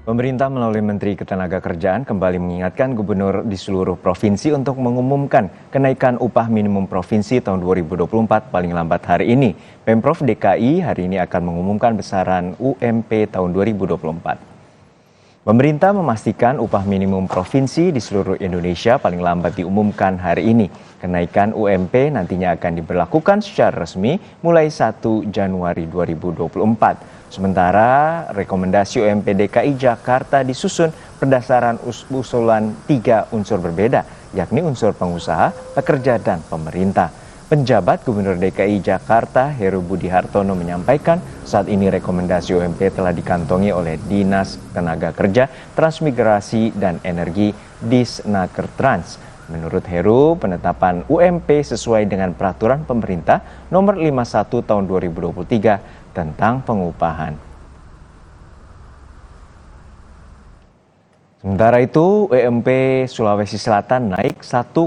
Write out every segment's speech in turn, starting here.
Pemerintah melalui Menteri Ketenagakerjaan kembali mengingatkan gubernur di seluruh provinsi untuk mengumumkan kenaikan upah minimum provinsi tahun 2024 paling lambat hari ini. Pemprov DKI hari ini akan mengumumkan besaran UMP tahun 2024. Pemerintah memastikan upah minimum provinsi di seluruh Indonesia paling lambat diumumkan hari ini. Kenaikan UMP nantinya akan diberlakukan secara resmi mulai 1 Januari 2024. Sementara rekomendasi UMP DKI Jakarta disusun berdasarkan usulan 3 unsur berbeda, yakni unsur pengusaha, pekerja, dan pemerintah. Penjabat Gubernur DKI Jakarta Heru Budi Hartono menyampaikan saat ini rekomendasi UMP telah dikantongi oleh Dinas Tenaga Kerja, Transmigrasi, dan Energi Disnakertrans. Menurut Heru, penetapan UMP sesuai dengan peraturan pemerintah nomor 51 tahun 2023 tentang pengupahan. Sementara itu, UMP Sulawesi Selatan naik 1,45%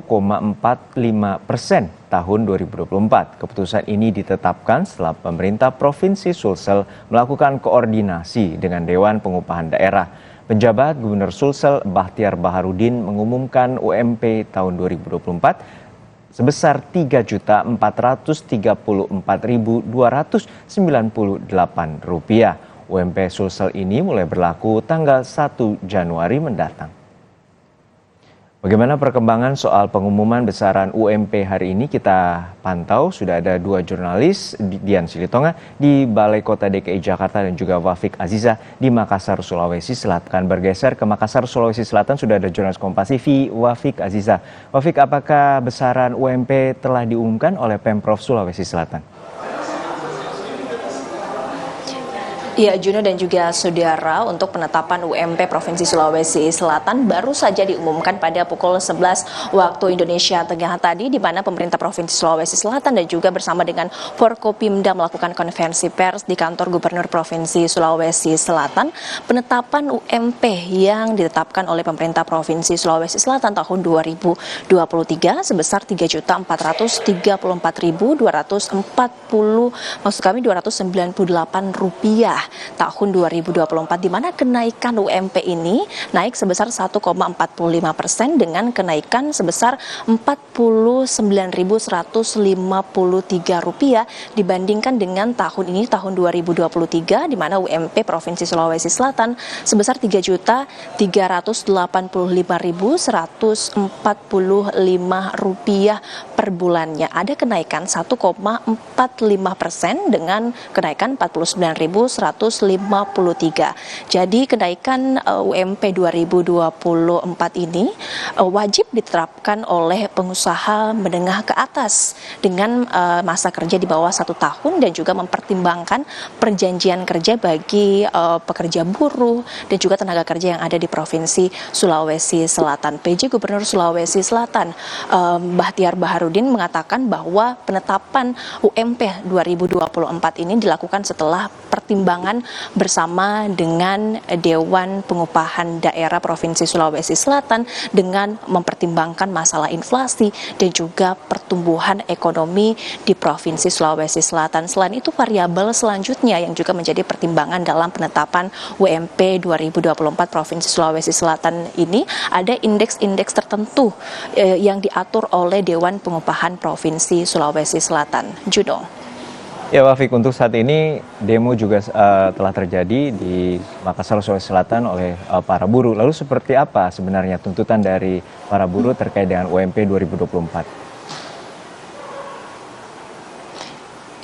tahun 2024. Keputusan ini ditetapkan setelah pemerintah Provinsi Sulsel melakukan koordinasi dengan Dewan Pengupahan Daerah. Penjabat Gubernur Sulsel Bahtiar Baharudin mengumumkan UMP tahun 2024 sebesar Rp3.434.298. UMP Sulsel ini mulai berlaku tanggal 1 Januari mendatang. Bagaimana perkembangan soal pengumuman besaran UMP hari ini kita pantau. Sudah ada 2 jurnalis, Dian Silitonga di Balai Kota DKI Jakarta dan juga Wafik Aziza di Makassar, Sulawesi Selatan. Bergeser ke Makassar, Sulawesi Selatan sudah ada jurnalis Kompas TV Wafik Aziza. Wafik, apakah besaran UMP telah diumumkan oleh Pemprov Sulawesi Selatan? Ya, Juno dan juga saudara, untuk penetapan UMP Provinsi Sulawesi Selatan baru saja diumumkan pada pukul 11 waktu Indonesia Tengah tadi, di mana pemerintah Provinsi Sulawesi Selatan dan juga bersama dengan Forkopimda melakukan konferensi pers di kantor Gubernur Provinsi Sulawesi Selatan. Penetapan UMP yang ditetapkan oleh pemerintah Provinsi Sulawesi Selatan tahun 2023 sebesar Rp3.430.298 tahun 2024, di mana kenaikan UMP ini naik sebesar 1,45% dengan kenaikan sebesar Rp49.153 dibandingkan dengan tahun ini, tahun 2023, di mana UMP Provinsi Sulawesi Selatan sebesar Rp3.85145 per bulannya. Ada kenaikan 1,45% dengan kenaikan Rp49.153. Jadi kenaikan UMP 2024 ini wajib diterapkan oleh pengusaha menengah ke atas dengan masa kerja di bawah 1 tahun dan juga mempertimbangkan perjanjian kerja bagi pekerja buruh dan juga tenaga kerja yang ada di Provinsi Sulawesi Selatan. PJ Gubernur Sulawesi Selatan Bahtiar Baharudin mengatakan bahwa penetapan UMP 2024 ini dilakukan setelah pertimbangan bersama dengan Dewan Pengupahan Daerah Provinsi Sulawesi Selatan dengan mempertimbangkan masalah inflasi dan juga pertumbuhan ekonomi di Provinsi Sulawesi Selatan. Selain itu, variabel selanjutnya yang juga menjadi pertimbangan dalam penetapan UMP 2024 Provinsi Sulawesi Selatan ini ada indeks-indeks tertentu yang diatur oleh Dewan Pengupahan Provinsi Sulawesi Selatan. Juno. Ya Wafik, untuk saat ini demo juga telah terjadi di Makassar, Sulawesi Selatan oleh para buruh. Lalu seperti apa sebenarnya tuntutan dari para buruh terkait dengan UMP 2024?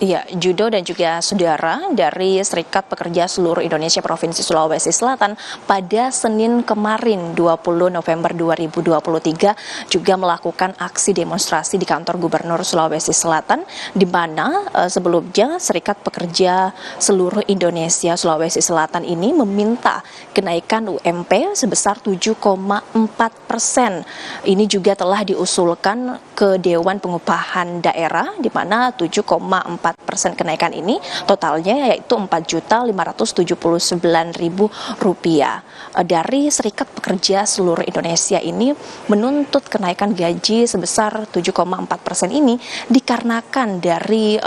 Iya, Judo dan juga saudara, dari Serikat Pekerja Seluruh Indonesia Provinsi Sulawesi Selatan pada Senin kemarin 20 November 2023 juga melakukan aksi demonstrasi di kantor Gubernur Sulawesi Selatan, di mana sebelumnya Serikat Pekerja Seluruh Indonesia Sulawesi Selatan ini meminta kenaikan UMP sebesar 7,4%. Ini juga telah diusulkan ke Dewan Pengupahan Daerah, di mana 7,4% 4% kenaikan ini totalnya yaitu Rp4.579.000. Dari Serikat Pekerja seluruh Indonesia ini menuntut kenaikan gaji sebesar 7,4% ini dikarenakan dari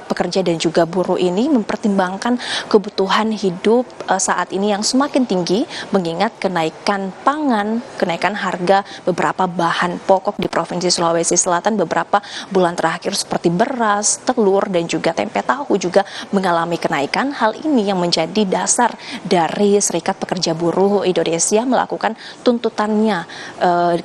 pekerja dan juga buruh ini mempertimbangkan kebutuhan hidup saat ini yang semakin tinggi, mengingat kenaikan pangan, kenaikan harga beberapa bahan pokok di Provinsi Sulawesi Selatan beberapa bulan terakhir seperti beras, telur, dan juga tempe tahu juga mengalami kenaikan. Hal ini yang menjadi dasar dari Serikat Pekerja Buruh Indonesia melakukan tuntutannya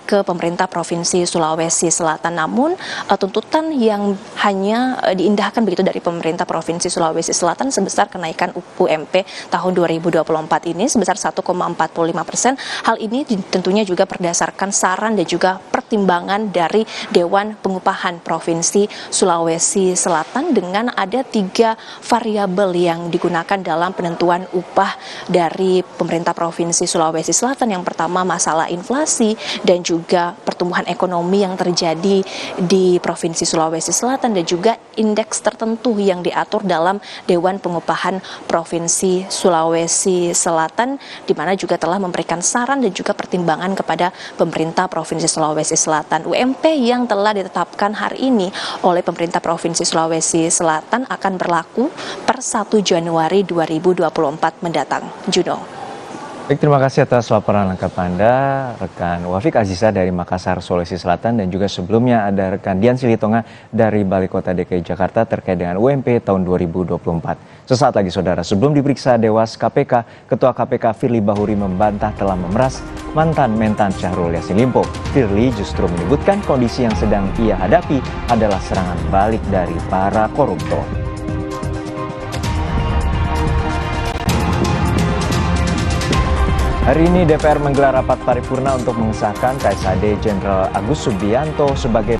ke pemerintah Provinsi Sulawesi Selatan. Namun tuntutan yang hanya diindahkan begitu dari pemerintah Provinsi Sulawesi Selatan sebesar kenaikan UMP tahun 2024 ini sebesar 1,45%. Hal ini tentunya juga berdasarkan saran dan juga pertimbangan dari Dewan Pengupahan Provinsi Sulawesi Selatan dengan ada 3 variabel yang digunakan dalam penentuan upah dari pemerintah Provinsi Sulawesi Selatan. Yang pertama masalah inflasi dan juga pertumbuhan ekonomi yang terjadi di Provinsi Sulawesi Selatan dan juga indeks tertentu yang diatur dalam Dewan Pengupahan Provinsi Sulawesi Selatan, di mana juga telah memberikan saran dan juga pertimbangan kepada pemerintah Provinsi Sulawesi Selatan. UMP yang telah ditetapkan hari ini oleh pemerintah Provinsi Sulawesi Selatan akan berlaku per 1 Januari 2024 mendatang. Juno. Baik, terima kasih atas laporan lengkap Anda, rekan Wafik Aziza dari Makassar, Sulawesi Selatan, dan juga sebelumnya ada rekan Dian Silitonga dari Balai Kota DKI Jakarta terkait dengan UMP tahun 2024. Sesaat lagi saudara, sebelum diperiksa Dewas KPK, Ketua KPK Firly Bahuri membantah telah memeras mantan Mentan Syahrul Yassin Limpo. Firly justru menyebutkan kondisi yang sedang ia hadapi adalah serangan balik dari para koruptor. Hari ini DPR menggelar rapat paripurna untuk mengesahkan KSAD Jenderal Agus Subianto sebagai